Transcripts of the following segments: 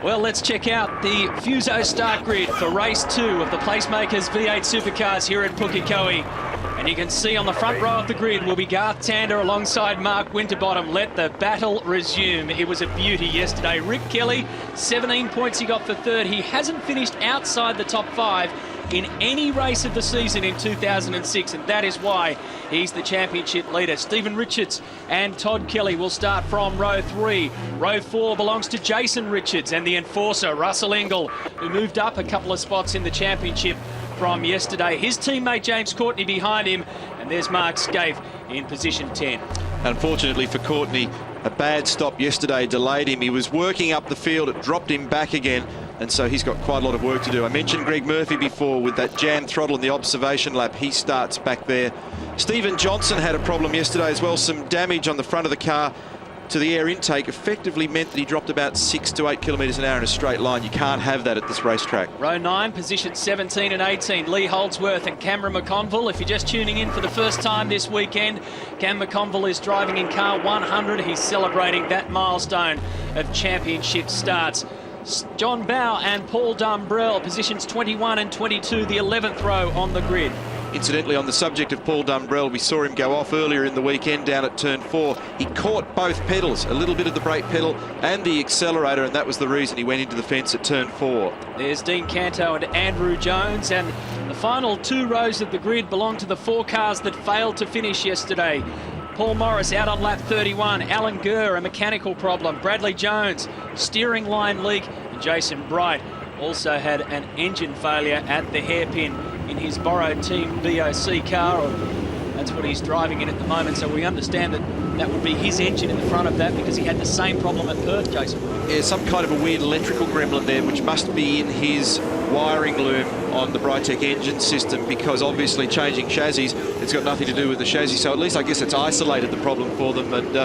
Well, let's check out the Fuso start grid for race 2 of the Placemakers V8 Supercars here at Pukekohe. And you can see on the front row of the grid will be Garth Tander alongside Mark Winterbottom. Let the battle resume. It was a beauty yesterday. Rick Kelly, 17 points he got for third. He hasn't finished outside the top 5 in any race of the season in 2006, and that is why he's the championship leader. Stephen Richards and Todd Kelly will start from row 3. Row 4 belongs to Jason Richards and the enforcer, Russell Engel, who moved up a couple of spots in the championship from yesterday. His teammate James Courtney behind him, and there's Mark Scaife in position 10. Unfortunately for Courtney, a bad stop yesterday delayed him. He was working up the field, it dropped him back again, and so he's got quite a lot of work to do. I mentioned Greg Murphy before with that jam throttle in the observation lap. He starts back there. Stephen Johnson had a problem yesterday as well. Some damage on the front of the car to the air intake effectively meant that he dropped about 6 to 8 kilometres an hour in a straight line. You can't have that at this racetrack. Row 9, position 17 and 18, Lee Holdsworth and Cameron McConville. If you're just tuning in for the first time this weekend, Cam McConville is driving in car 100. He's celebrating that milestone of championship starts. John Bow and Paul Dumbrell, positions 21 and 22, the 11th row on the grid. Incidentally, on the subject of Paul Dumbrell, we saw him go off earlier in the weekend down at turn 4. He caught both pedals, a little bit of the brake pedal and the accelerator, and that was the reason he went into the fence at turn 4. There's Dean Canto and Andrew Jones, and the final 2 rows of the grid belong to the 4 cars that failed to finish yesterday. Paul Morris out on lap 31, Alan Gurr, a mechanical problem, Bradley Jones, steering line leak, and Jason Bright also had an engine failure at the hairpin in his borrowed Team BOC car, or that's what he's driving in at the moment. So we understand that that would be his engine in the front of that because he had the same problem at Perth, Jason. Yeah, some kind of a weird electrical gremlin there, which must be in his wiring loom on the Brightech engine system, because obviously changing chassis, it's got nothing to do with the chassis. So at least I guess it's isolated the problem for them, and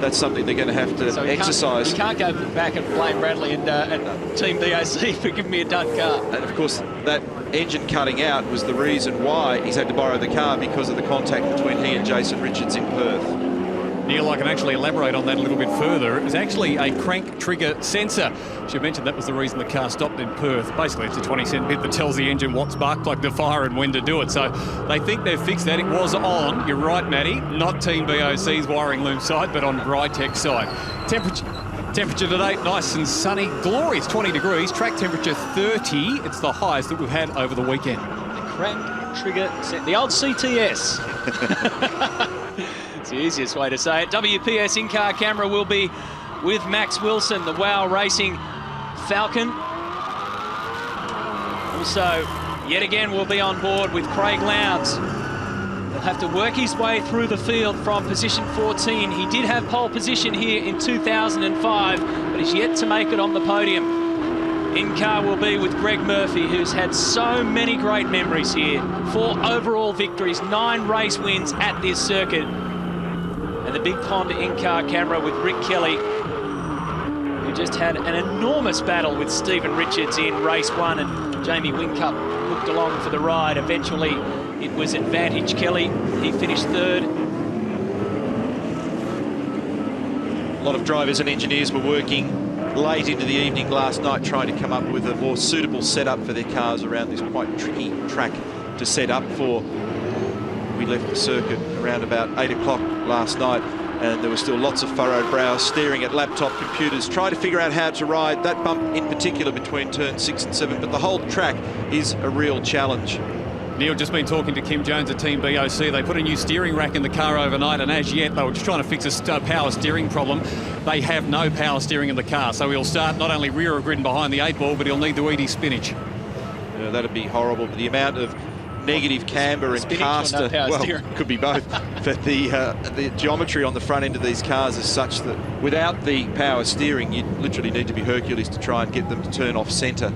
that's something they're going to have to exercise. You can't go back and blame Bradley and Team BOC for giving me a dud car. And of course, that engine cutting out was the reason why he's had to borrow the car, because of the contact between he and Jason Richards in Perth. Neil, I can actually elaborate on that a little bit further. It was actually a crank trigger sensor. Should mention that was the reason the car stopped in Perth. Basically, it's a 20-cent bit that tells the engine what spark plug to fire and when to do it. So they think they've fixed that. It was on. You're right, Matty. Not Team BOC's wiring loom side, but on Brightech's side. Temperature today, nice and sunny. Glorious 20 degrees. Track temperature 30. It's the highest that we've had over the weekend. The crank trigger, the old CTS. It's the easiest way to say it. WPS in-car camera will be with Max Wilson, the WOW Racing Falcon. Also, yet again, will be on board with Craig Lowndes. He'll have to work his way through the field from position 14. He did have pole position here in 2005, but he's yet to make it on the podium. In-car will be with Greg Murphy, who's had so many great memories here. 4 overall victories, 9 race wins at this circuit. And the Big Pond in-car camera with Rick Kelly, who just had an enormous battle with Stephen Richards in race 1, and Jamie Whincup hooked along for the ride. Eventually, it was advantage Kelly. He finished 3rd. A lot of drivers and engineers were working late into the evening last night trying to come up with a more suitable setup for their cars around this quite tricky track to set up for. We left the circuit around about 8 o'clock last night, and there were still lots of furrowed brows staring at laptop computers, trying to figure out how to ride that bump in particular between turn 6 and 7. But the whole track is a real challenge. Neil, just been talking to Kim Jones at Team BOC. They put a new steering rack in the car overnight, and as yet they were just trying to fix a power steering problem. They have no power steering in the car, so he'll start not only rear of grid and behind the 8-ball, but he'll need to eat his spinach. Yeah, that'd be horrible. But the amount of negative camber and caster, well, could be both, but the geometry on the front end of these cars is such that without the power steering, you literally need to be Hercules to try and get them to turn off centre.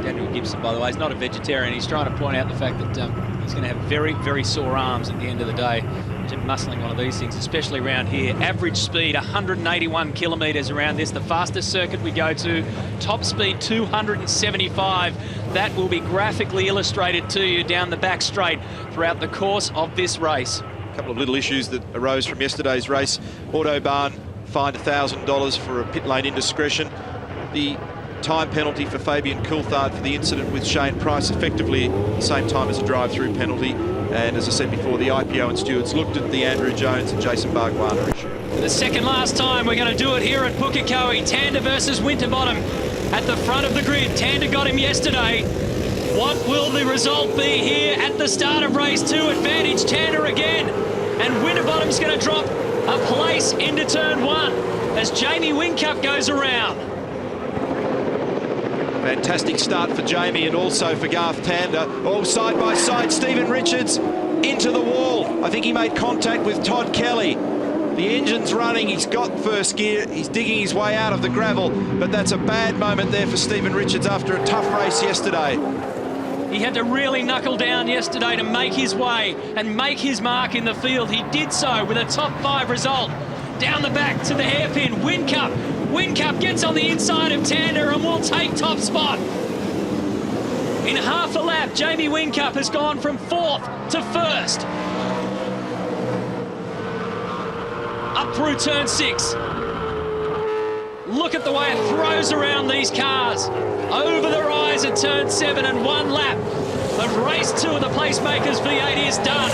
Daniel Gibson, by the way, is not a vegetarian. He's trying to point out the fact that he's going to have very, very sore arms at the end of the day. Muscling one of these things, especially around here. Average speed 181 kilometres around this, the fastest circuit we go to. Top speed 275. That will be graphically illustrated to you down the back straight throughout the course of this race. A couple of little issues that arose from yesterday's race. Autobahn fined $1,000 for a pit lane indiscretion. the time penalty for Fabian Coulthard for the incident with Shane Price, effectively the same time as a drive-through penalty. And as I said before, the IPO and stewards looked at the Andrew Jones and Jason Bargwanna issue. For the second last time, we're going to do it here at Pukekohe. Tander versus Winterbottom at the front of the grid. Tander got him yesterday. What will the result be here at the start of race 2? Advantage Tander again. And Winterbottom's going to drop a place into turn 1 as Jamie Whincup goes around. Fantastic start for Jamie and also for Garth Tander. All side by side, Stephen Richards into the wall. I think he made contact with Todd Kelly. The engine's running, he's got first gear, he's digging his way out of the gravel, but that's a bad moment there for Stephen Richards after a tough race yesterday. He had to really knuckle down yesterday to make his way and make his mark in the field. He did so with a top 5 result. Down the back to the hairpin, Whincup. Whincup gets on the inside of Tander and will take top spot. In half a lap, Jamie Whincup has gone from 4th to 1st. Up through turn 6. Look at the way it throws around these cars. Over the rise at turn 7, and 1 lap of race 2 of the Placemakers V8 is done.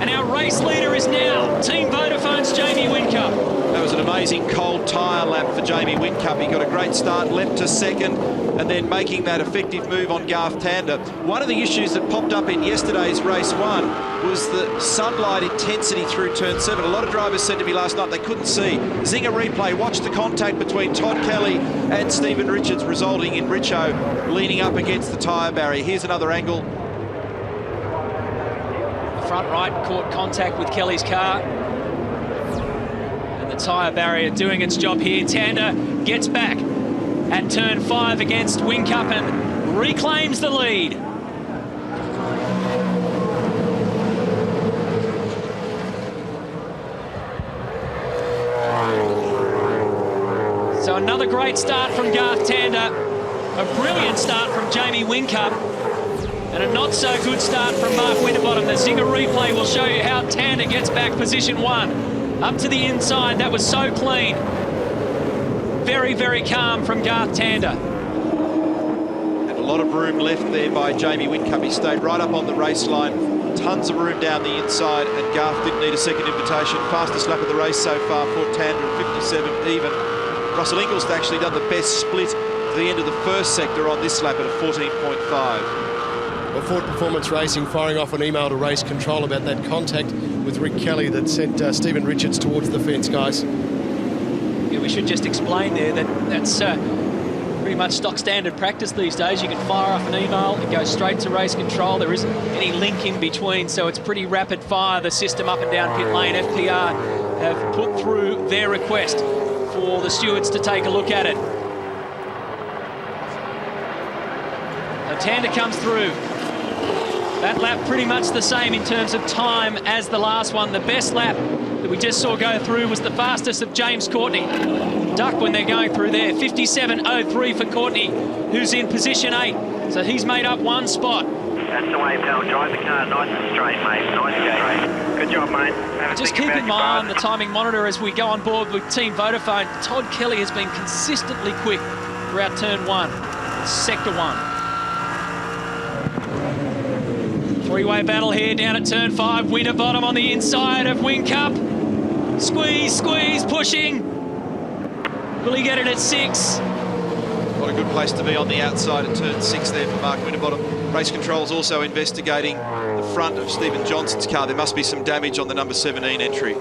And our race leader is now Team Vodafone's Jamie Whincup. That was an amazing cold tyre lap for Jamie Whincup. He got a great start, leapt to 2nd, and then making that effective move on Garth Tander. One of the issues that popped up in yesterday's race 1 was the sunlight intensity through turn 7. A lot of drivers said to me last night they couldn't see. Zinger replay, watch the contact between Todd Kelly and Stephen Richards, resulting in Richo leaning up against the tyre barrier. Here's another angle. The front right caught contact with Kelly's car. And the tyre barrier doing its job here. Tander gets back at turn 5 against Whincup and reclaims the lead. So another great start from Garth Tander, a brilliant start from Jamie Whincup, and a not-so-good start from Mark Winterbottom. The Zinger replay will show you how Tander gets back position 1. Up to the inside, that was so clean. Very, very calm from Garth Tander. And a lot of room left there by Jamie Whincup. He stayed right up on the race line. Tons of room down the inside, and Garth didn't need a second invitation. Fastest lap of the race so far for Tander at 57 even. Russell Ingles actually done the best split to the end of the first sector on this lap at a 14.5. Well, Ford Performance Racing firing off an email to race control about that contact with Rick Kelly that sent Stephen Richards towards the fence, guys. Yeah, we should just explain there that that's pretty much stock standard practice these days. You can fire off an email, it goes straight to race control. There isn't any link in between, so it's pretty rapid fire, the system up and down pit lane. FPR have put through their request for the stewards to take a look at it. So Tander comes through. That lap pretty much the same in terms of time as the last one. The best lap that we just saw go through was the fastest of James Courtney. Duck when they're going through there. 57.03 for Courtney, who's in position 8. So he's made up 1 spot. That's the way, pal. Drive the car nice and straight, mate. Nice straight. Good job, mate. Just keep in mind the timing monitor as we go on board with Team Vodafone. Todd Kelly has been consistently quick throughout turn 1, sector 1. Three-way battle here down at turn 5. Winterbottom on the inside of Whincup. Squeeze, squeeze, pushing. Will he get it at 6? What a good place to be on the outside at turn 6 there for Mark Winterbottom. Race Control's also investigating the front of Stephen Johnson's car. There must be some damage on the number 17 entry.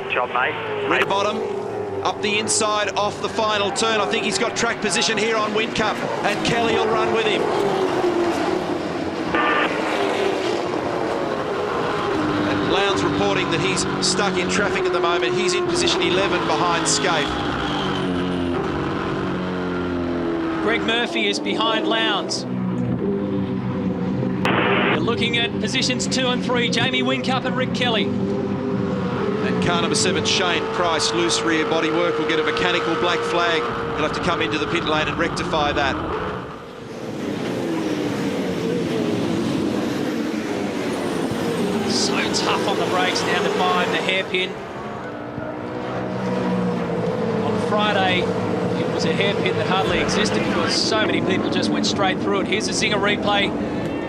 Job, mate. Winterbottom up the inside off the final turn. I think he's got track position here on Whincup, and Kelly will run with him. And Lowndes reporting that he's stuck in traffic at the moment. He's in position 11 behind Scaife. Greg Murphy is behind Lowndes. We're looking at positions 2 and 3, Jamie Whincup and Rick Kelly. And car number 7, Shane Price, loose rear body work, will get a mechanical black flag. He'll have to come into the pit lane and rectify that. So tough on the brakes down to 5, the hairpin. On Friday, it was was a hairpin that hardly existed because so many people just went straight through it. Here's a zinger replay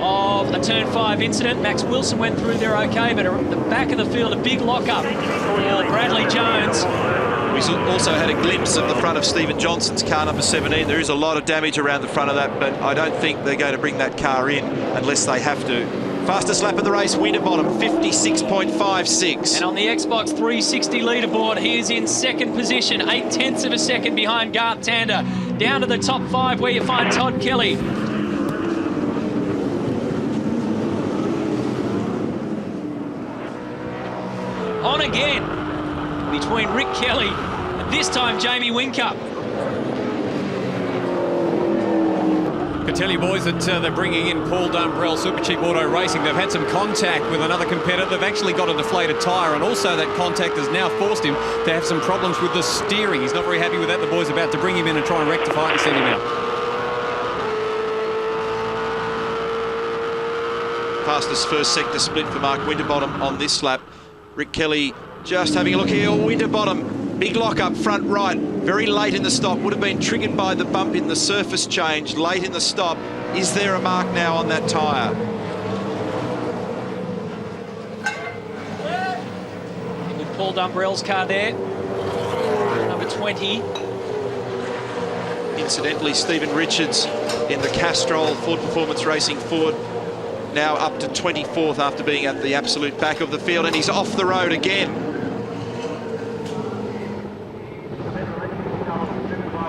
of a turn 5 incident. Max Wilson went through there okay, but at the back of the field, a big lockup for Bradley Jones. We also had a glimpse of the front of Stephen Johnson's car, number 17. There is a lot of damage around the front of that, but I don't think they're going to bring that car in unless they have to. Fastest lap of the race, Winterbottom, 56.56. And on the Xbox 360 leaderboard, he is in second position, 0.8 of a second behind Garth Tander. Down to the top 5 where you find Todd Kelly. On again between Rick Kelly and this time Jamie Whincup. I tell you, boys, that they're bringing in Paul Dumbrell, Super Cheap Auto Racing. They've had some contact with another competitor. They've actually got a deflated tyre, and also that contact has now forced him to have some problems with the steering. He's not very happy with that. The boys are about to bring him in and try and rectify it and send him out. Fastest first sector split for Mark Winterbottom on this lap. Rick Kelly just having a look here. Winterbottom, big lock up front right, very late in the stop. Would have been triggered by the bump in the surface change late in the stop. Is there a mark now on that tyre? With Paul Dumbrell's car there, number 20. Incidentally, Stephen Richards in the Castrol Ford Performance Racing Ford, now up to 24th after being at the absolute back of the field, and he's off the road again.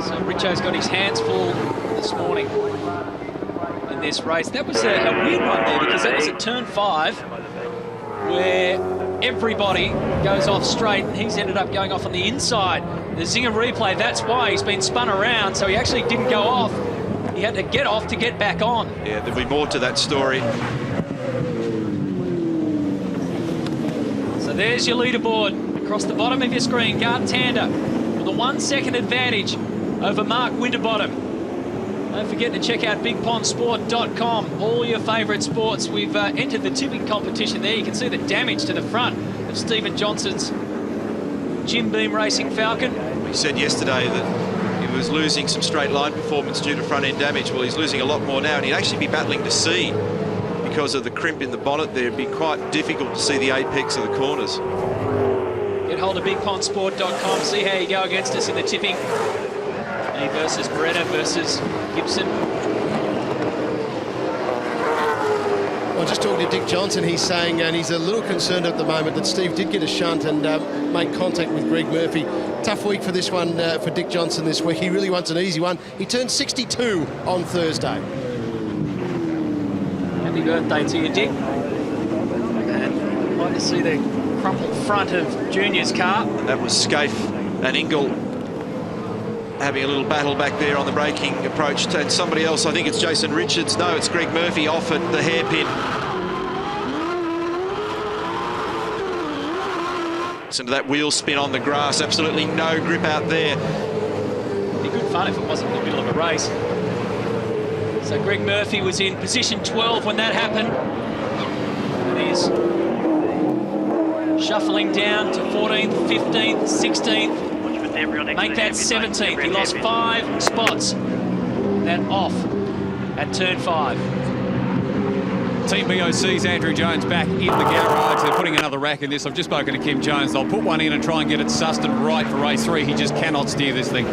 So Richo's got his hands full this morning in this race. That was a weird one there because that was at turn 5 where everybody goes off straight and he's ended up going off on the inside. The zinger replay, that's why he's been spun around, so he actually didn't go off. He had to get off to get back on. Yeah, there'll be more to that story. So there's your leaderboard across the bottom of your screen. Garth Tander with a 1 second advantage over Mark Winterbottom. Don't forget to check out bigpondsport.com. All your favourite sports. We've entered the tipping competition there. You can see the damage to the front of Stephen Johnson's Jim Beam Racing Falcon. We said yesterday that he was losing some straight line performance due to front end damage. Well, he's losing a lot more now, and he'd actually be battling to see because of the crimp in the bonnet there. It'd be quite difficult to see the apex of the corners. Get hold of bigpondsport.com. See how you go against us in the tipping. Me versus Beretta versus Gibson. Well, just talking to Dick Johnson, he's saying, and he's a little concerned at the moment, that Steve did get a shunt and make contact with Greg Murphy. Tough week for this one for Dick Johnson this week. He really wants an easy one. He turned 62 on Thursday. Happy birthday to you, Dick. And I'd like to see the crumpled front of Junior's car. That was Scaife and Ingle having a little battle back there on the braking approach. And somebody else, I think it's Jason Richards. No, it's Greg Murphy off at the hairpin. Listen to that wheel spin on the grass. Absolutely no grip out there. It'd be good fun if it wasn't in the middle of a race. So Greg Murphy was in position 12 when that happened. And he's shuffling down to 14th, 15th, 16th. Make that 17th. He lost 5 spots. That off at turn 5. Team BOC's Andrew Jones back in the garage. They're putting another rack in this. I've just spoken to Kim Jones. They'll put one in and try and get it sussed and right for race 3. He just cannot steer this thing.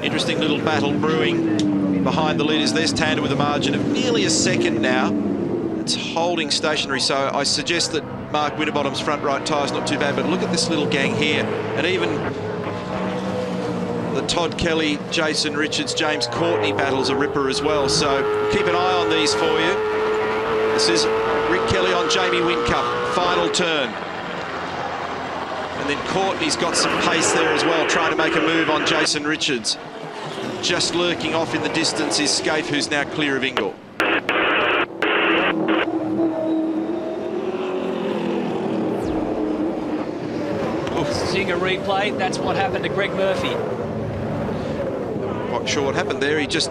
Interesting little battle brewing behind the leaders. There's Tander with a margin of nearly a second now. It's holding stationary, so I suggest that Mark Winterbottom's front right tyre's not too bad, but look at this little gang here. And even the Todd Kelly, Jason Richards, James Courtney battle's a ripper as well, so keep an eye on these for you. This is Rick Kelly on Jamie Whincup, final turn. And then Courtney's got some pace there as well, trying to make a move on Jason Richards. Just lurking off in the distance is Scaife, who's now clear of Ingle. Seeing a replay, that's what happened to Greg Murphy. Not sure what happened there. He just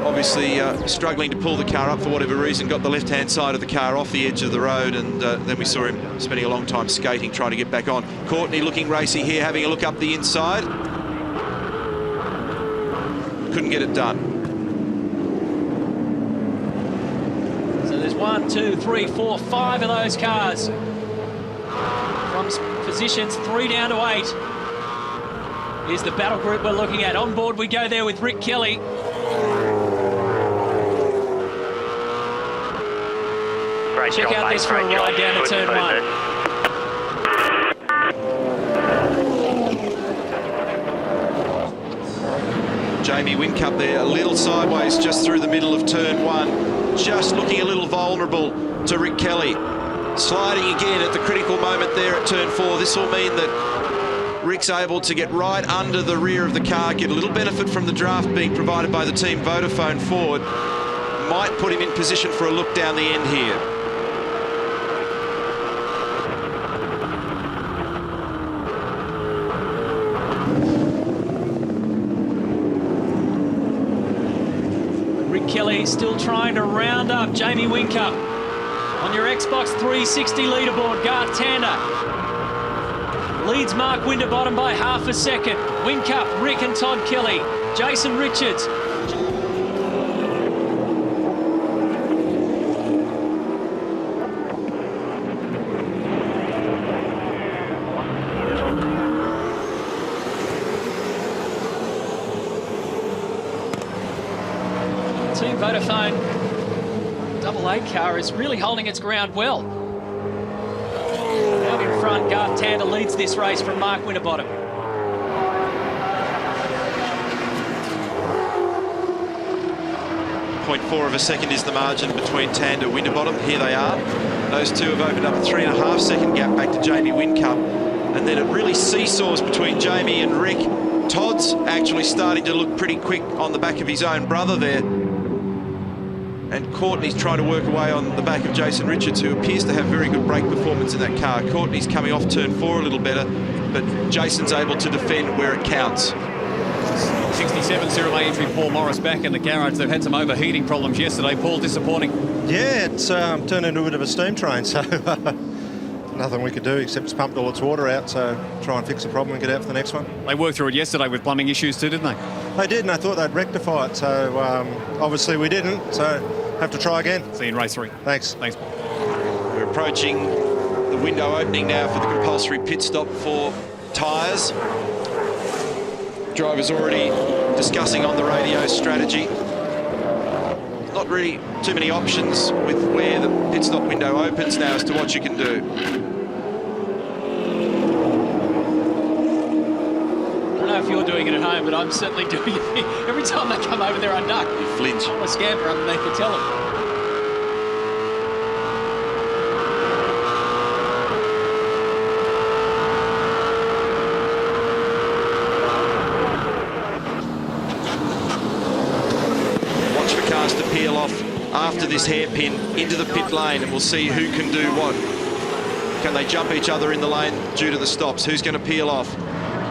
obviously struggling to pull the car up for whatever reason, got the left-hand side of the car off the edge of the road, and then we saw him spending a long time skating, trying to get back on. Courtney looking racy here, having a look up the inside. couldn't get it done. So there's 1, 2, 3, 4, 5 of those cars. From positions 3 down to 8. Here's the battle group we're looking at. On board we go there with Rick Kelly. Great Check job, out mate. this for a Great ride job. down to Good turn 1. Jamie Whincup there, a little sideways just through the middle of turn 1. Just looking a little vulnerable to Rick Kelly. Sliding again at the critical moment there at turn 4. This will mean that Rick's able to get right under the rear of the car, get a little benefit from the draft being provided by the team Vodafone Ford. Might put him in position for a look down the end here. Rick Kelly still trying to round up Jamie Whincup. On your Xbox 360 leaderboard, Garth Tander leads Mark Winterbottom by half a second. Whincup, Rick and Todd Kelly. Jason Richards. Team Vodafone AA car is really holding its ground well. Out in front, Garth Tander leads this race from Mark Winterbottom. .4 of a second is the margin between Tander and Winterbottom. Here they are. Those two have opened up a 3.5 second gap back to Jamie Whincup. And then it really seesaws between Jamie and Rick. Todd's actually starting to look pretty quick on the back of his own brother there. And Courtney's trying to work away on the back of Jason Richards, who appears to have very good brake performance in that car. Courtney's coming off turn 4 a little better, but Jason's able to defend where it counts. 67 Cyril A entry, Paul Morris back in the garage. They've had some overheating problems yesterday. Paul, disappointing. Yeah, it's turned into a bit of a steam train, so nothing we could do except pump all its water out, so try and fix the problem and get out for the next one. They worked through it yesterday with plumbing issues too, didn't they? They did, and I thought they'd rectify it, so obviously we didn't, so have to try again. See you in race 3. Thanks. Thanks, Paul. We're approaching the window opening now for the compulsory pit stop for tyres. Drivers already discussing on the radio strategy. Not really too many options with where the pit stop window opens now as to what you can do. I don't know if you're doing it at home, but I'm certainly doing it. Every time they come over there, I duck. You flinch. I scamper underneath the telly. Watch for cars to peel off after this hairpin into the pit lane, and we'll see who can do what. Can they jump each other in the lane due to the stops? Who's going to peel off?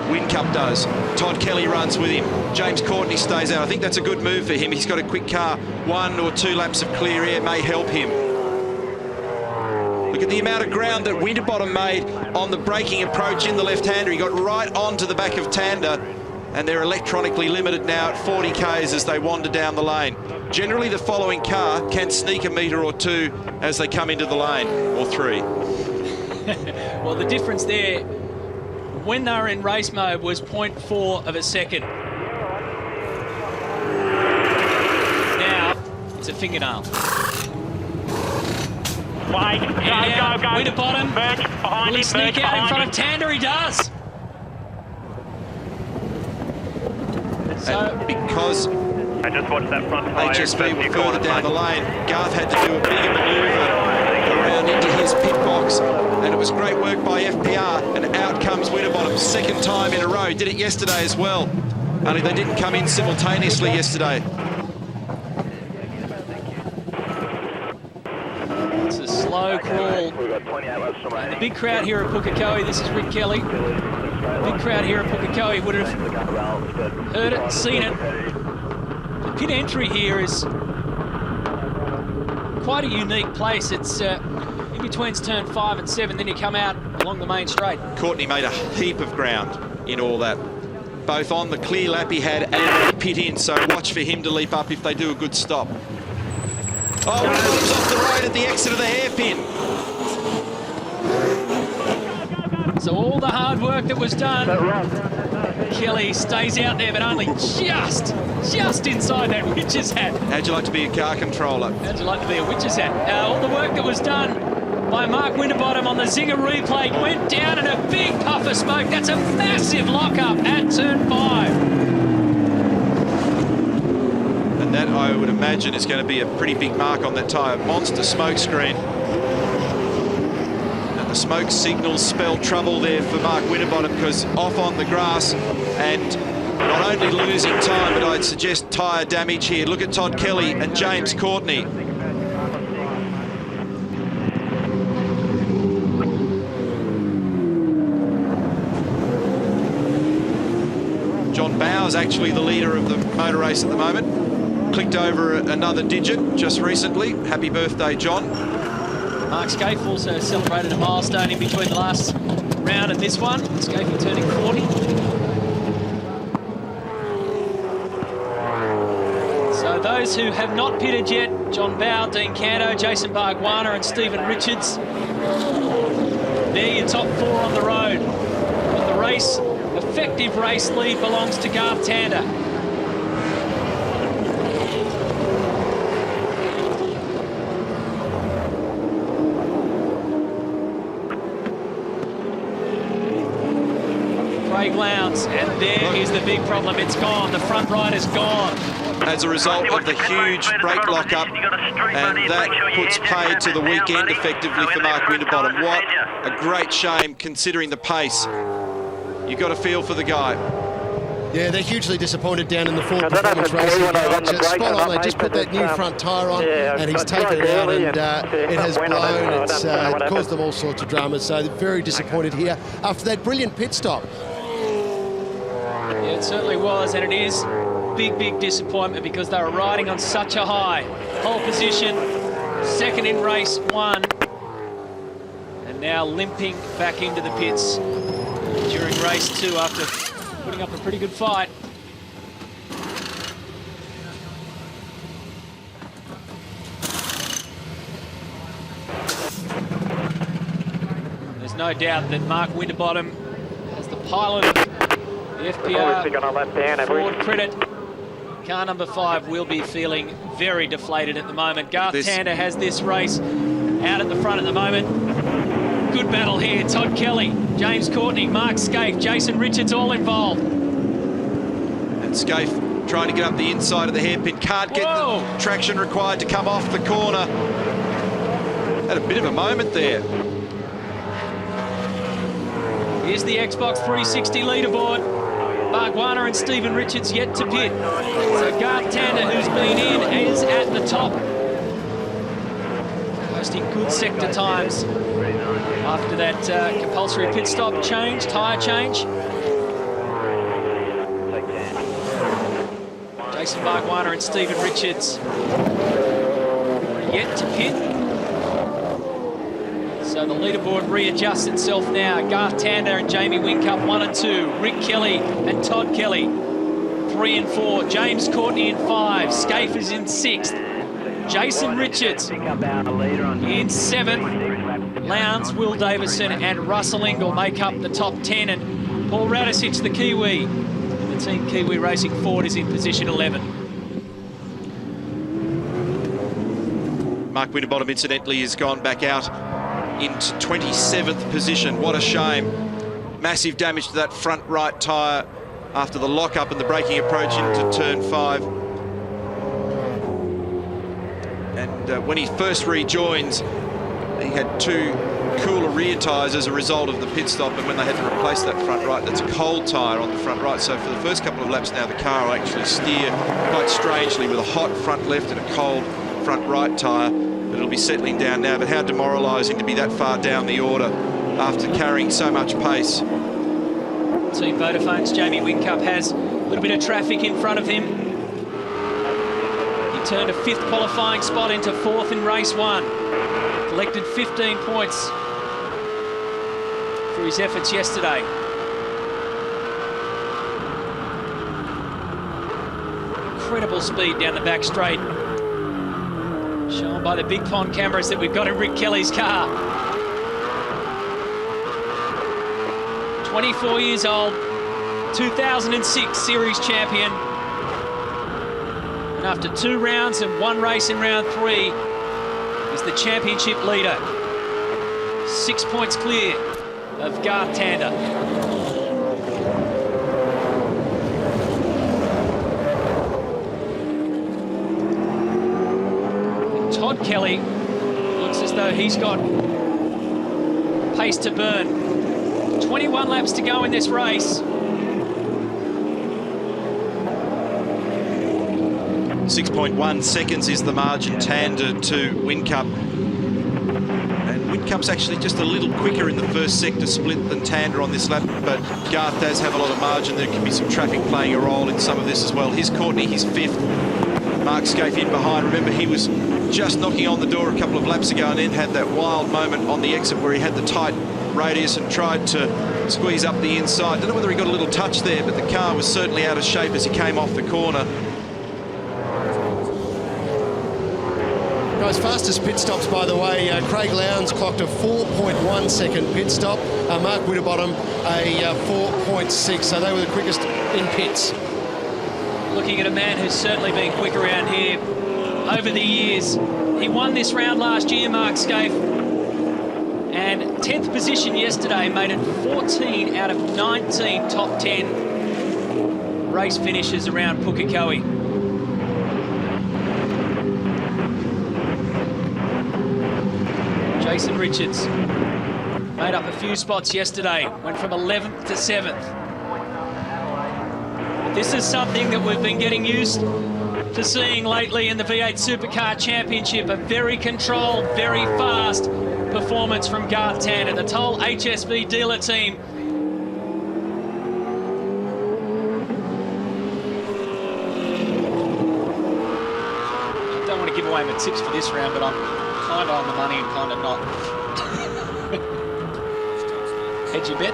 Whincup does. Todd Kelly runs with him. James Courtney stays out. I think that's a good move for him. He's got a quick car. 1 or 2 laps of clear air may help him. Look at the amount of ground that Winterbottom made on the braking approach in the left-hander. He got right onto the back of Tander, and they're electronically limited now at 40 k's as they wander down the lane. Generally, the following car can sneak a metre or 2 as they come into the lane, or 3. Well, the difference there, when they were in race mode, was 0.4 of a second. Now, it's a fingernail. Wait, go. Winterbottom. Merge behind Will he him, sneak merge out in front behind of Tander? He does. So, And because And just watch that front tyre. HSV were further down the lane, Garth had to do a bigger manoeuvre around into his pit box, and it was great work by FPR, and out comes Winterbottom, second time in a row. Did it yesterday as well, only they didn't come in simultaneously yesterday. it's a slow crawl. And the big crowd here at Pukekohe, this is Rick Kelly. The big crowd here at Pukekohe would have heard it, seen it. The pit entry here is quite a unique place. It's in between turn 5 and 7, then you come out along the main straight. Courtney made a heap of ground in all that. both on the clear lap he had and pit in, so watch for him to leap up if they do a good stop. Oh, Winterbottom's off the road at the exit of the hairpin. So all the hard work that was done, Kelly stays out there, but only just inside that witch's hat. How'd you like to be a car controller? How'd you like to be a witch's hat? All the work that was done by Mark Winterbottom on the Zinger replay went down in a big puff of smoke. That's a massive lock-up at turn 5. And that, I would imagine, is going to be a pretty big mark on that tyre. Monster smoke screen. And the smoke signals spell trouble there for Mark Winterbottom, because off on the grass and not only losing time, but I'd suggest tyre damage here. Look at Todd Kelly and James Courtney. John Bowers actually the leader of the motor race at the moment. Clicked over another digit just recently. Happy birthday, John. Mark Scaife also celebrated a milestone in between the last round and this one. Scaife turning 40. So those who have not pitted yet, John Bowe, Dean Canto, Jason Bargwanna and Stephen Richards. They're your top 4 on the road. But the race, effective race lead belongs to Garth Tander. Craig Lowndes, and there is the big problem. It's gone. The front right is gone. As a result of the huge brake lock-up, and that puts paid to the weekend effectively for Mark Winterbottom. What a great shame, considering the pace. You've got a feel for the guy. Yeah, they're hugely disappointed down in the Ford Performance Racing garage. Spot on, they just put that new front tyre on, and he's taken it out, and it has blown. It's caused them all sorts of dramas, so they're very disappointed here after that brilliant pit stop. Yeah, it certainly was, and it is big disappointment, because they were riding on such a high. Pole position, second in race 1, and now limping back into the pits during race 2 after putting up a pretty good fight. There's no doubt that Mark Winterbottom, as the pilot of the FPR Ford Credit, car number 5, will be feeling very deflated at the moment. Garth Tander has this race out at the front at the moment. Good battle here. Todd Kelly, James Courtney, Mark Scaife, Jason Richards all involved. And Scaife trying to get up the inside of the hairpin. Can't get the traction required to come off the corner. Had a bit of a moment there. Here's the Xbox 360 leaderboard. Bargwanna and Stephen Richards yet to pit. So Garth Tander, who's been in, is at the top, posting good sector times after that compulsory pit stop change, tyre change. Jason Bargwanna and Stephen Richards yet to pit. So the leaderboard readjusts itself now. Garth Tander and Jamie Whincup 1 and 2. Rick Kelly and Todd Kelly 3 and 4. James Courtney in 5. Scaife is in 6th. Jason Richards in 7th. Lowndes, Will Davison and Russell Ingall make up the top 10, and Paul Radisich, the Kiwi, the Team Kiwi Racing Ford, is in position 11. Mark Winterbottom, incidentally, has gone back out into 27th position. What a shame. Massive damage to that front right tyre after the lock-up and the braking approach into turn 5. And when he first rejoins, he had 2 cooler rear tyres as a result of the pit stop, and when they had to replace that front right, that's a cold tyre on the front right. So for the first couple of laps now, the car will actually steer quite strangely with a hot front left and a cold front right tyre. But it'll be settling down now. But how demoralising to be that far down the order after carrying so much pace. Team Vodafone's Jamie Whincup has a little bit of traffic in front of him. He turned a 5th qualifying spot into 4th in race 1. Collected 15 points for his efforts yesterday. incredible speed down the back straight. Shown by the big pond cameras that we've got in Rick Kelly's car. 24 years old, 2006 series champion. And after 2 rounds and 1 race in round 3, is the championship leader. 6 points clear of Garth Tander. Todd Kelly looks as though he's got pace to burn. 21 laps to go in this race. 6.1 seconds is the margin, Tander to Whincup. And Whincup's actually just a little quicker in the first sector split than Tander on this lap, but Garth does have a lot of margin. There can be some traffic playing a role in some of this as well. Here's Courtney, he's 5th. Mark Scaife in behind. Remember, he was just knocking on the door a couple of laps ago and then had that wild moment on the exit where he had the tight radius and tried to squeeze up the inside. Don't know whether he got a little touch there, but the car was certainly out of shape as he came off the corner. Guys, fastest pit stops, by the way. Craig Lowndes clocked a 4.1 second pit stop. Mark Winterbottom a 4.6, so they were the quickest in pits. Looking at a man who's certainly been quick around here over the years. He won this round last year, Mark Scaife, and 10th position yesterday, made it 14 out of 19 top 10 race finishes around Pukekohe. Jason Richards made up a few spots yesterday, went from 11th to 7th. This is something that we've been getting used to seeing lately in the V8 Supercar Championship. A very controlled, very fast performance from Garth Tander, the Toll HSV dealer team. I don't want to give away my tips for this round, but I'm kind of on the money and kind of not. Hedge your bet.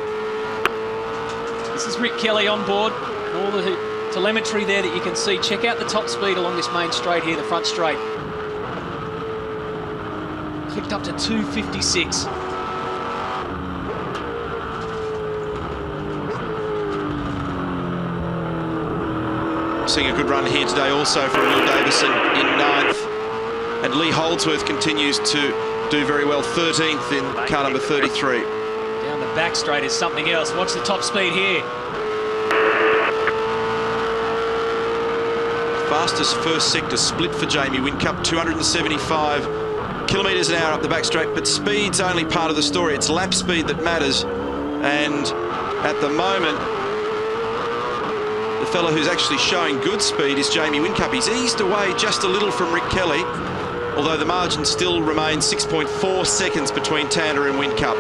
This is Rick Kelly on board. All the telemetry there that you can see. Check out the top speed along this main straight here, the front straight. Clicked up to 256. Seeing a good run here today also from Will Davison in 9th. And Lee Holdsworth continues to do very well, 13th in car number 33. Down the back straight is something else. Watch the top speed here. Fastest first sector split for Jamie Whincup, 275 kilometres an hour up the back straight, but speed's only part of the story. It's lap speed that matters, and at the moment the fellow who's actually showing good speed is Jamie Whincup. He's eased away just a little from Rick Kelly, although the margin still remains 6.4 seconds between Tander and Whincup.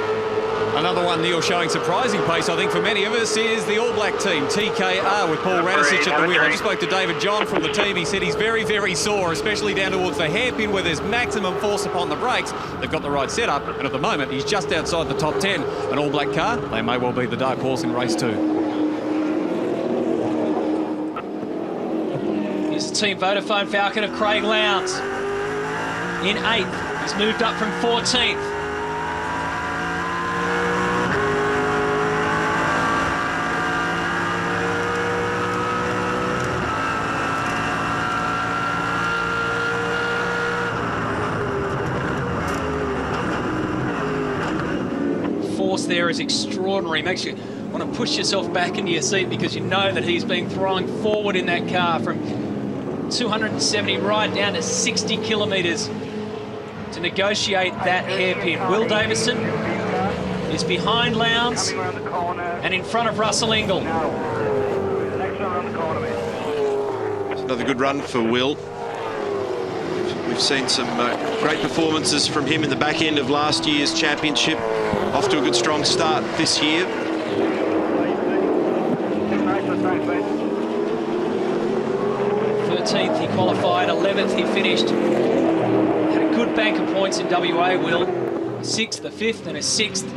Another one, Neil, showing surprising pace, I think, for many of us, is the All Black team, TKR, with Paul Radisich at the wheel. I just spoke to David John from the team. He said he's very, very sore, especially down towards the hairpin where there's maximum force upon the brakes. They've got the right setup, and at the moment, he's just outside the top 10. An All Black car, they may well be the dark horse in race 2. Here's the Team Vodafone Falcon of Craig Lowndes in 8th. He's moved up from 14th. There is extraordinary. Makes you want to push yourself back into your seat because you know that he's been throwing forward in that car from 270 right down to 60 kilometres to negotiate that hairpin. Will Davison is behind Lowndes and in front of Russell Ingall. Another good run for Will. We've seen some great performances from him in the back end of last year's championship. Off to a good strong start this year. 13th he qualified, 11th he finished. Had a good bank of points in WA, Will. A 6th, a 5th and a 6th.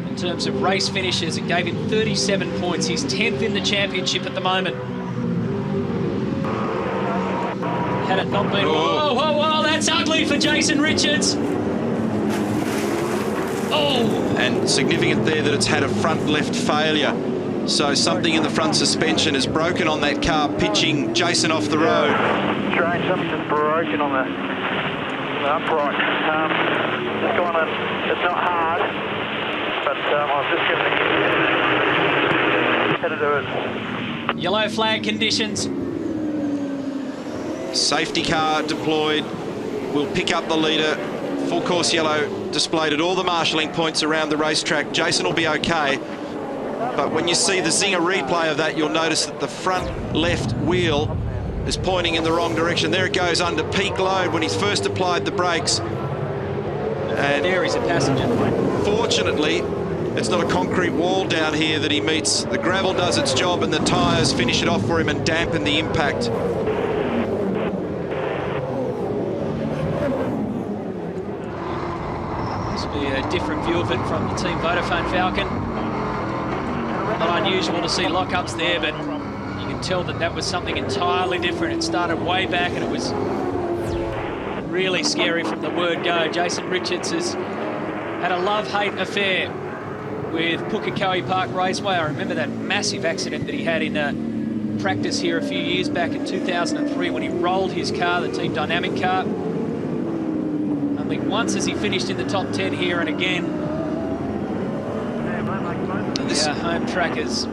In terms of race finishes, it gave him 37 points. He's 10th in the championship at the moment. had it not been... Whoa, whoa, whoa, that's ugly for Jason Richards. Oh! And significant there that it's had a front left failure. So something in the front suspension is broken on that car, pitching Jason off the road. Strange, something's broken on the upright. It's gone in, it's not hard, but I was just giving it how to do it. Yellow flag conditions. Safety car deployed, will pick up the leader. Full course yellow displayed at all the marshalling points around the racetrack. Jason will be okay, but when you see the Zinger replay of that, you'll notice that the front left wheel is pointing in the wrong direction. There it goes under peak load when he's first applied the brakes. And there is a passenger. Fortunately, it's not a concrete wall down here that he meets. The gravel does its job and the tyres finish it off for him and dampen the impact. This will be a different view of it from the Team Vodafone Falcon. Not unusual to see lockups there, but you can tell that that was something entirely different. It started way back and it was really scary from the word go. Jason Richards has had a love-hate affair with Pukekohe Park Raceway. I remember that massive accident that he had in practice here a few years back in 2003 when he rolled his car, the Team Dynamic car. Only once has he finished in the top 10 here, and again, the home track has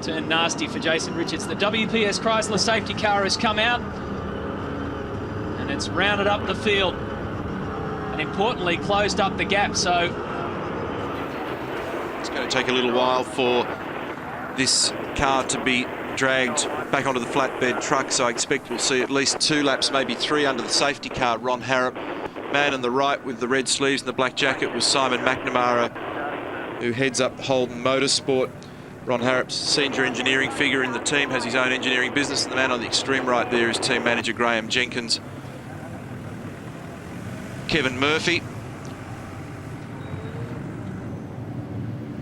turned nasty for Jason Richards. The WPS Chrysler safety car has come out and it's rounded up the field and importantly closed up the gap. So it's going to take a little while for this car to be dragged back onto the flatbed truck, so I expect we'll see at least 2 laps, maybe 3 under the safety car. Ron Harrop, man on the right with the red sleeves and the black jacket, was Simon McNamara, who heads up Holden Motorsport. Ron Harrop's senior engineering figure in the team, has his own engineering business, and the man on the extreme right there is team manager Graham Jenkins. Kevin Murphy.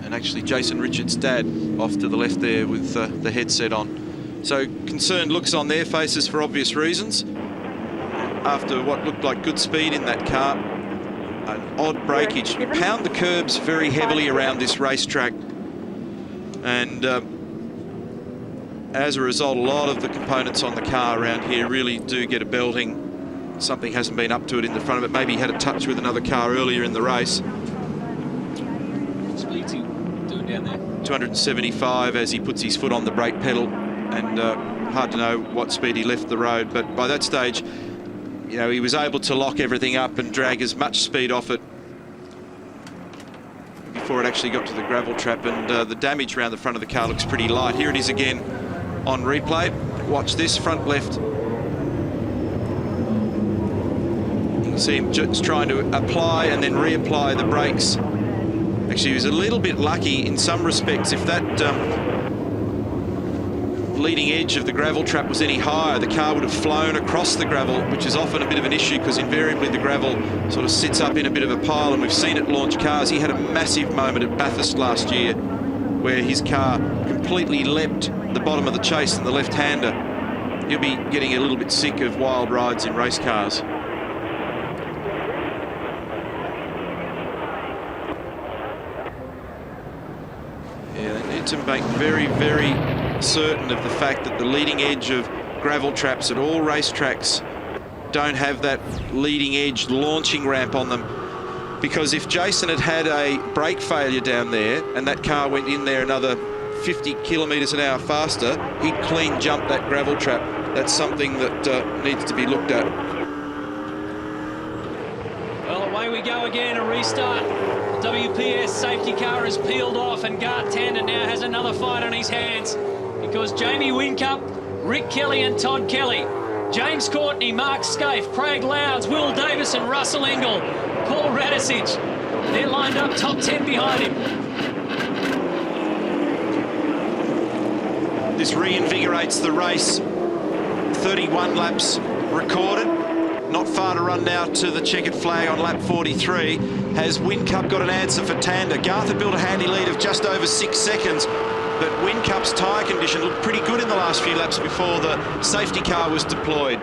And actually Jason Richards' dad off to the left there with the headset on. So concerned looks on their faces for obvious reasons. After what looked like good speed in that car, an odd breakage. You pound the curbs very heavily around this racetrack, and as a result, a lot of the components on the car around here really do get a belting. Something hasn't been up to it in the front of it. Maybe he had a touch with another car earlier in the race. what speed's he doing down there? 275 as he puts his foot on the brake pedal, and hard to know what speed he left the road, but by that stage, you know, he was able to lock everything up and drag as much speed off it before it actually got to the gravel trap, and the damage around the front of the car looks pretty light. Here it is again on replay. Watch this, front left. You can see him just trying to apply and then reapply the brakes. Actually, he was a little bit lucky in some respects. If that leading edge of the gravel trap was any higher, the car would have flown across the gravel, which is often a bit of an issue because invariably the gravel sort of sits up in a bit of a pile, and we've seen it launch cars. He had a massive moment at Bathurst last year where his car completely leapt the bottom of the chase and the left-hander. He'll be getting a little bit sick of wild rides in race cars. Yeah, they need to make very, very certain of the fact that the leading edge of gravel traps at all racetracks don't have that leading edge launching ramp on them, because if Jason had had a brake failure down there and that car went in there another 50 kilometres an hour faster, he'd clean jump that gravel trap. That's something that needs to be looked at. Well, away we go again, a restart. The WPS safety car is peeled off, and Garth Tander now has another fight on his hands, because Jamie Whincup, Rick Kelly and Todd Kelly, James Courtney, Mark Scaife, Craig Lowndes, Will Davis and Russell Engel, Paul Radisich, they're lined up top 10 behind him. This reinvigorates the race. 31 laps recorded. Not far to run now to the checkered flag on lap 43. Has Whincup got an answer for Tander? Garth had built a handy lead of just over 6 seconds, but Whincup's tyre condition looked pretty good in the last few laps before the safety car was deployed.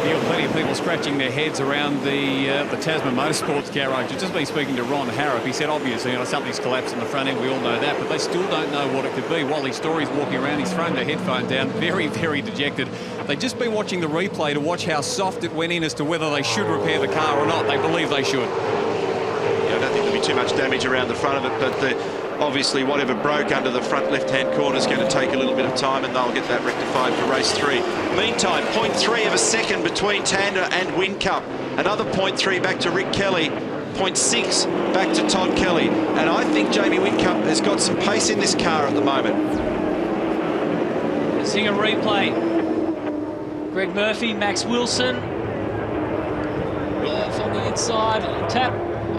You've got plenty of people scratching their heads around the Tasman Motorsports garage. I've just been speaking to Ron Harrop. He said, obviously, something's collapsed in the front end. We all know that, but they still don't know what it could be. Wally Story's walking around. He's thrown the headphone down, very, very dejected. They've just been watching the replay to watch how soft it went in as to whether they should repair the car or not. They believe they should. Yeah, I don't think there'll be too much damage around the front of it, but obviously whatever broke under the front left-hand corner is going to take a little bit of time, and they'll get that rectified for race 3. Meantime, 0.3 of a second between Tander and Whincup. Another 0.3 back to Rick Kelly. 0.6 back to Todd Kelly. And I think Jamie Whincup has got some pace in this car at the moment. Seeing a replay. Greg Murphy, Max Wilson. Off on the inside, tap,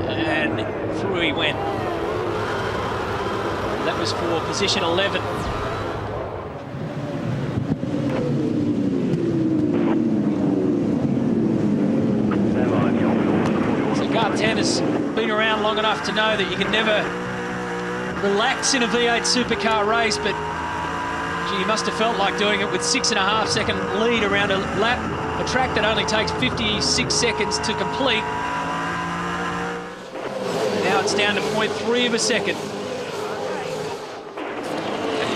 and through he went. That was for position 11. So Garth Tander's been around long enough to know that you can never relax in a V8 supercar race, but gee, you must have felt like doing it with 6.5 second lead around a lap, a track that only takes 56 seconds to complete. Now it's down to 0.3 of a second.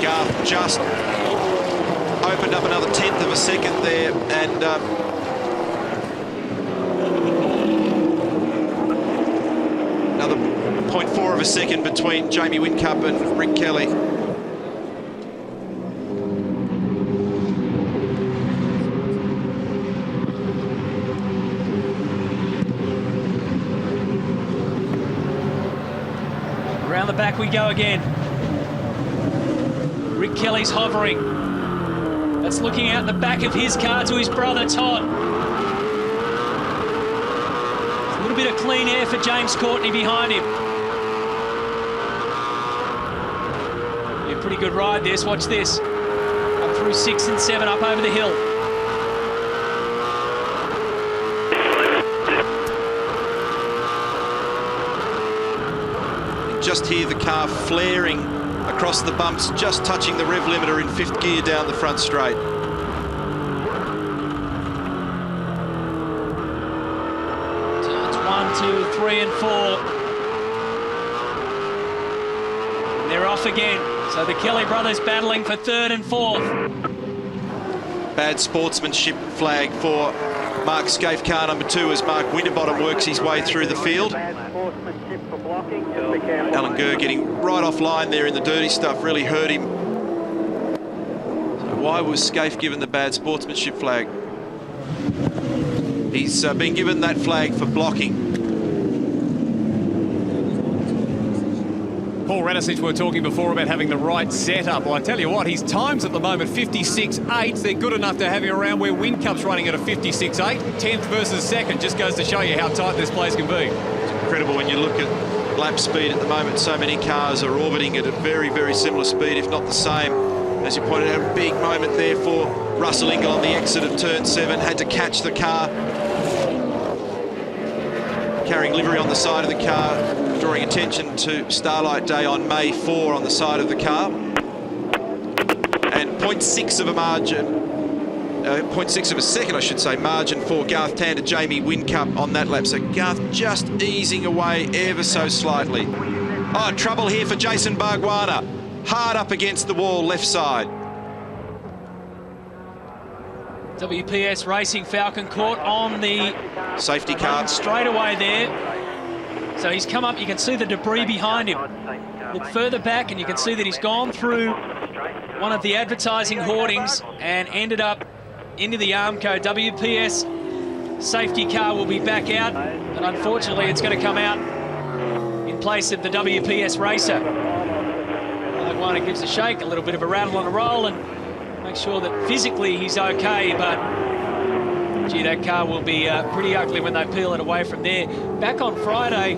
Garth just opened up another 1/10 of a second there, and another 0.4 of a second between Jamie Whincup and Rick Kelly. Around the back we go again. Rick Kelly's hovering. That's looking out the back of his car to his brother, Todd. A little bit of clean air for James Courtney behind him. Yeah, pretty good ride this. Watch this. Up through 6 and 7, up over the hill. Just hear the car flaring across the bumps, just touching the rev limiter in 5th gear down the front straight. Turns 1, 2, 3 and 4. And they're off again. So the Kelly brothers battling for 3rd and 4th. Bad sportsmanship flag for Mark Scaife, car number 2, as Mark Winterbottom works his way through the field. Alan Gurr getting right offline there in the dirty stuff, really hurt him. So why was Scaife given the bad sportsmanship flag? He's been given that flag for blocking. Paul Radisich, we were talking before about having the right setup. Well, I tell you what, his time's at the moment 56.8. They're good enough to have you around where Whincup's running at a 56.8. 10th versus 2nd. Just goes to show you how tight this place can be. It's incredible when you look at lap speed at the moment. So many cars are orbiting at a very, very similar speed, if not the same. As you pointed out, a big moment there for Russell Ingall on the exit of turn 7. Had to catch the car, carrying livery on the side of the car, drawing attention to Starlight Day on May 4 on the side of the car. And 0.6 of a margin, 0.6 of a second, I should say, margin for Garth Tander, Jamie Whincup on that lap. So Garth just easing away ever so slightly. Oh, trouble here for Jason Bargwanna. Hard up against the wall, left side. WPS Racing Falcon caught on the Safety car. straight away there. So he's come up, you can see the debris behind him. Look further back and you can see that he's gone through one of the advertising hoardings and ended up into the Armco. WPS safety car will be back out, but unfortunately it's going to come out in place of the WPS racer. Bargwanna gives a shake, a little bit of a rattle and a roll, and make sure that physically he's okay, but gee, that car will be pretty ugly when they peel it away from there. Back on Friday,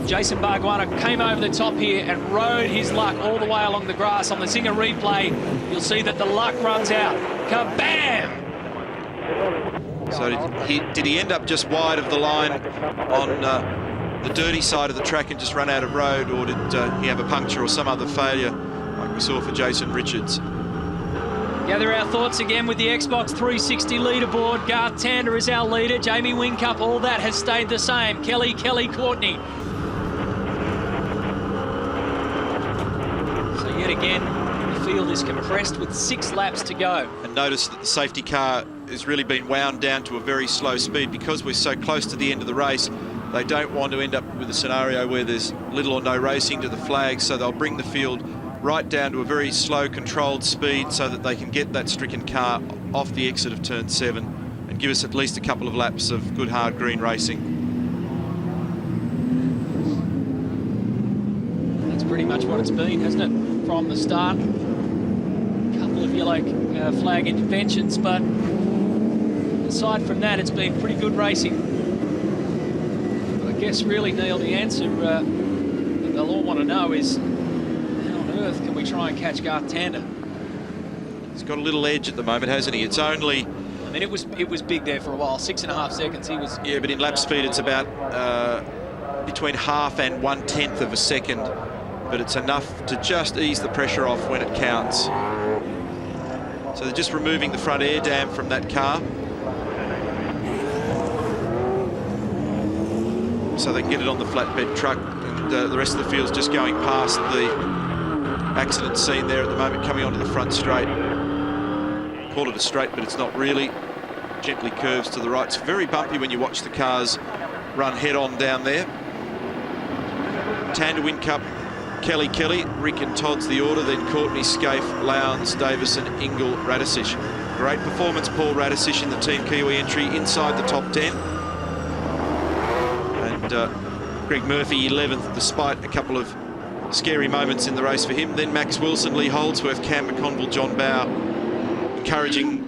Jason Bargwanna came over the top here and rode his luck all the way along the grass. On the Zinger replay, you'll see that the luck runs out. Kabam! So did he end up just wide of the line on the dirty side of the track and just run out of road, or did he have a puncture or some other failure like we saw for Jason Richards? Gather our thoughts again with the Xbox 360 leaderboard. Garth Tander is our leader. Jamie Whincup, all that has stayed the same. Kelly, Courtney. So yet again, the field is compressed with 6 laps to go. And notice that the safety car has really been wound down to a very slow speed because we're so close to the end of the race. They don't want to end up with a scenario where there's little or no racing to the flag, so they'll bring the field right down to a very slow, controlled speed so that they can get that stricken car off the exit of turn 7 and give us at least a couple of laps of good, hard green racing. That's pretty much what it's been, hasn't it, from the start? A couple of yellow flag interventions, but aside from that, it's been pretty good racing. But I guess really, Neil, the answer that they'll all want to know is, earth can we try and catch Garth Tander? He's got a little edge at the moment, hasn't he? It's only... I mean, it was big there for a while. 6.5 seconds. He was... Yeah, but in lap speed, it's about between half and 1/10 of a second. But it's enough to just ease the pressure off when it counts. So they're just removing the front air dam from that car, so they can get it on the flatbed truck, and the rest of the field's just going past the accident scene there at the moment, coming onto the front straight. Call it a straight, but it's not really. Gently curves to the right. It's very bumpy when you watch the cars run head-on down there. Tander, Whincup, Kelly, Rick and Todd's the order, then Courtney, Scaife, Lowndes, Davison, Ingle, Radisich. Great performance, Paul Radisich, in the Team Kiwi entry inside the top 10. And Greg Murphy 11th, despite a couple of scary moments in the race for him. Then Max Wilson, Lee Holdsworth, Cam McConville, John Bowe. Encouraging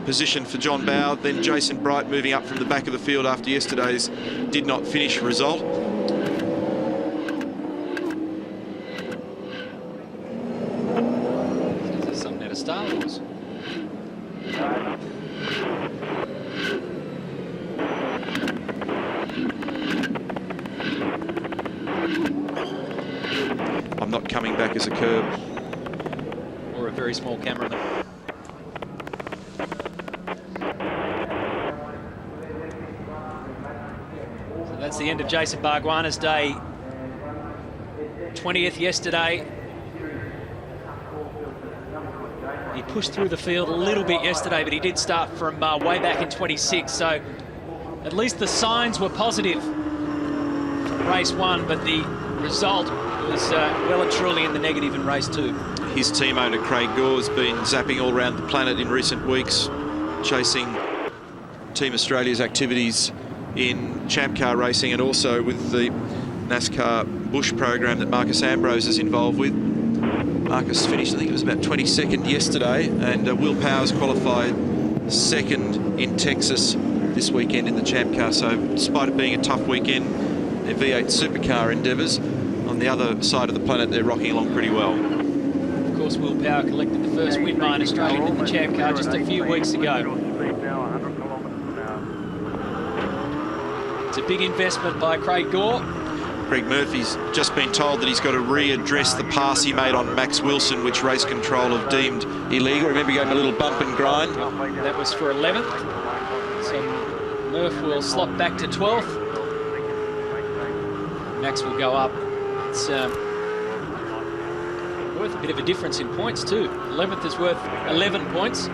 position for John Bowe. Then Jason Bright moving up from the back of the field after yesterday's did not finish result. There's something out of Star Wars. I'm not coming back as a curb. Or a very small cameraman. So that's the end of Jason Bargwanna's day. 20th yesterday. He pushed through the field a little bit yesterday, but he did start from way back in 26. So at least the signs were positive from race 1, but the result was well and truly in the negative in race 2. His team owner Craig Gore's been zapping all around the planet in recent weeks, chasing Team Australia's activities in Champ Car racing and also with the NASCAR Bush program that Marcus Ambrose is involved with. Marcus finished, I think it was about 22nd yesterday, and Will Powers qualified 2nd in Texas this weekend in the Champ Car. So despite it being a tough weekend, their V8 Supercar endeavours, on the other side of the planet, they're rocking along pretty well. Of course, Will Power collected the first win by an Australian in the Champ Car just a few weeks ago. It's a big investment by Craig Gore. Greg Murphy's just been told that he's got to readdress the pass he made on Max Wilson, which race control have deemed illegal. Remember, he gave him a little bump and grind. That was for 11th. So Murph will slot back to 12th. Max will go up. It's worth a bit of a difference in points too. 11th is worth 11 points.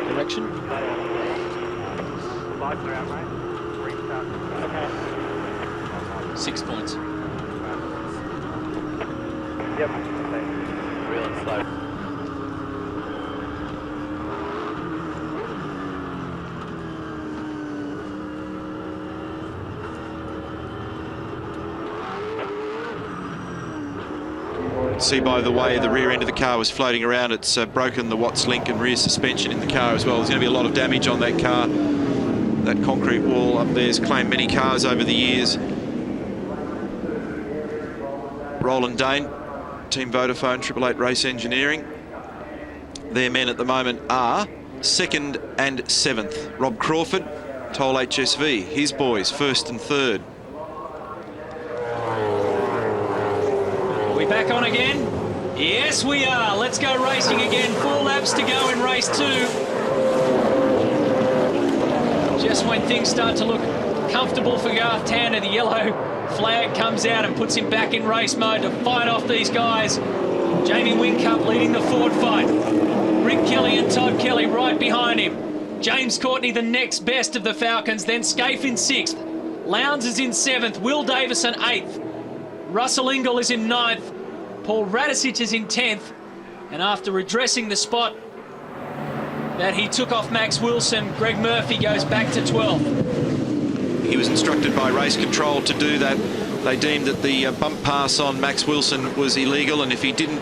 Correction. 6 points. Yep. Really slow. See by the way the rear end of the car was floating around, it's broken the Watts link and rear suspension in the car as well. There's going to be a lot of damage on that car. That concrete wall up there has claimed many cars over the years. Roland Dane, Team Vodafone, 888 Race Engineering. Their men at the moment are 2nd and 7th. Rob Crawford, Toll HSV, his boys 1st and 3rd. Are we back on again? Yes, we are. Let's go racing again. 4 laps to go in race 2. Just when things start to look comfortable for Garth Tander, the yellow flag comes out and puts him back in race mode to fight off these guys. Jamie Whincup leading the forward fight. Rick Kelly and Todd Kelly right behind him. James Courtney, the next best of the Falcons, then Scaife in 6th. Lowndes is in 7th, Will Davison 8th. Russell Ingall is in 9th. Paul Radicic is in 10th. And after addressing the spot that he took off Max Wilson, Greg Murphy goes back to 12th. He was instructed by race control to do that. They deemed that the bump pass on Max Wilson was illegal, and if he didn't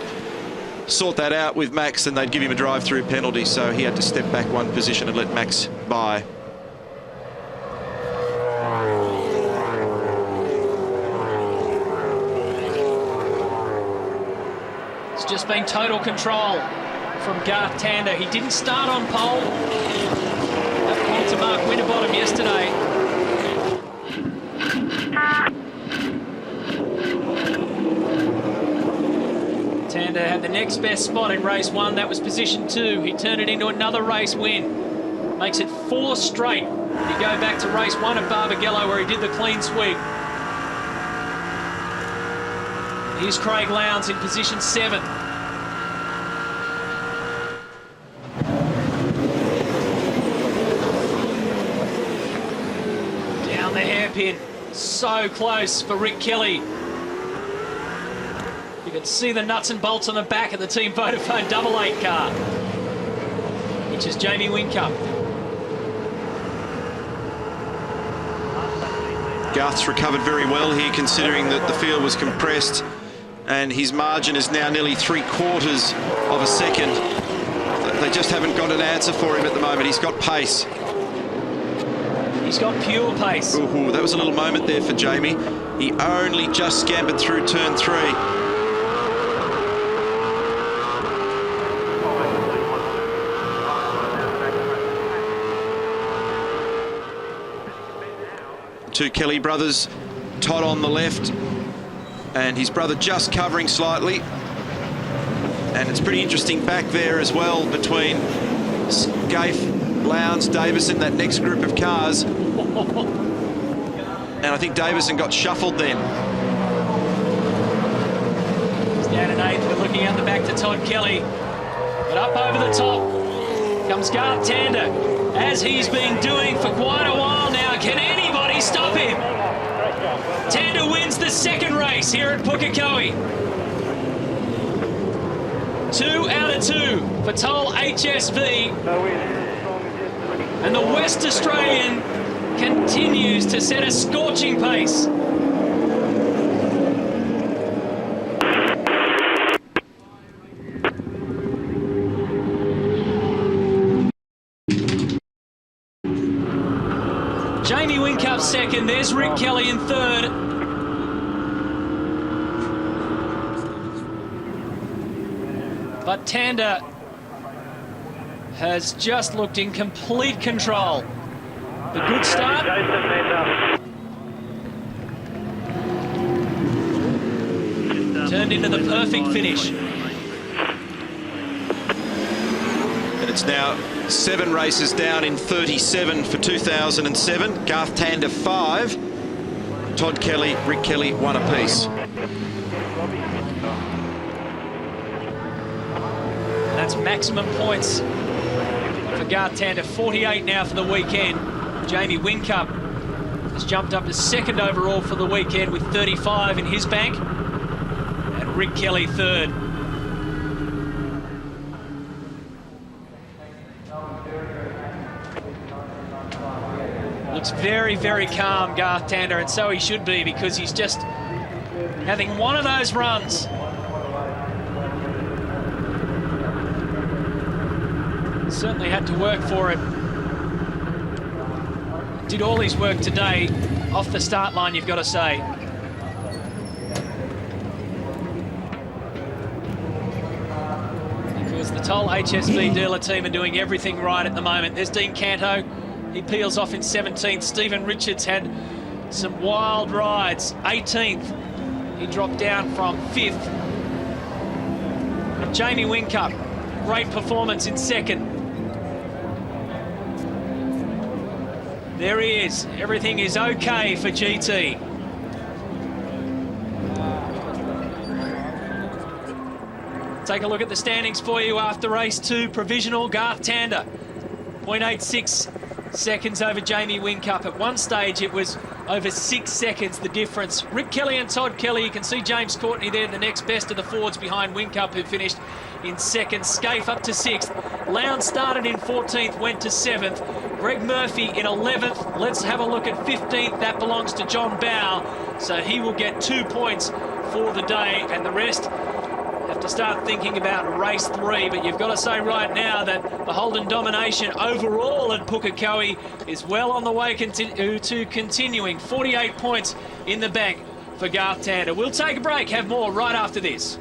sort that out with Max, then they'd give him a drive-through penalty, so he had to step back one position and let Max by. It's just been total control from Garth Tander. He didn't start on pole. That point to Mark Winterbottom yesterday. Tander had the next best spot in race 1. That was position 2. He turned it into another race win. Makes it 4 straight. You go back to race 1 at Barbagallo where he did the clean sweep. Here's Craig Lowndes in position 7. Down the hairpin. So close for Rick Kelly. You can see the nuts and bolts on the back of the Team Vodafone 88 car, which is Jamie Whincup. Garth's recovered very well here, considering that the field was compressed, and his margin is now nearly 3/4 of a second. They just haven't got an answer for him at the moment. He's got pace. He's got pure pace. Ooh, that was a little moment there for Jamie. He only just scampered through turn 3. Two Kelly brothers, Todd on the left, and his brother just covering slightly. And it's pretty interesting back there as well between Scaife, Lowndes, Davison, that next group of cars. And I think Davison got shuffled then. He's down in 8th. We're looking out the back to Todd Kelly. But up over the top comes Garth Tander, as he's been doing for quite a while now. Can anybody stop him? Tander wins the second race here at Pukekohe. 2 out of 2 for Toll HSV. And the West Australian continues to set a scorching pace. Jamie Whincup second, there's Rick Kelly in 3rd. But Tander has just looked in complete control. The good start. Turned into the perfect finish. And it's now 7 races down in 37 for 2007. Garth Tander 5. Todd Kelly, Rick Kelly 1 apiece. That's maximum points for Garth Tander. 48 now for the weekend. Jamie Whincup has jumped up to 2nd overall for the weekend with 35 in his bank. And Rick Kelly 3rd. Looks very, very calm, Garth Tander, and so he should be, because he's just having one of those runs. Certainly had to work for it. Did all his work today off the start line, you've got to say. Because the Toll HSV dealer team are doing everything right at the moment. There's Dean Canto. He peels off in 17th. Stephen Richards had some wild rides. 18th. He dropped down from 5th. Jamie Whincup, great performance in second. There he is. Everything is okay for GT. Take a look at the standings for you after race 2. Provisional, Garth Tander, 0.86 seconds over Jamie Whincup. At one stage, it was over 6 seconds, the difference. Rick Kelly and Todd Kelly, you can see James Courtney there, the next best of the Fords behind Whincup, who finished in second. Scaife up to 6th. Lowndes started in 14th, went to 7th. Greg Murphy in 11th. Let's have a look at 15th. That belongs to John Bow, so he will get 2 points for the day, and the rest have to start thinking about race 3. But you've got to say right now that the Holden domination overall at Pukekohe is well on the way to continuing. 48 points in the bank for Garth Tander. We'll take a break, have more right after this.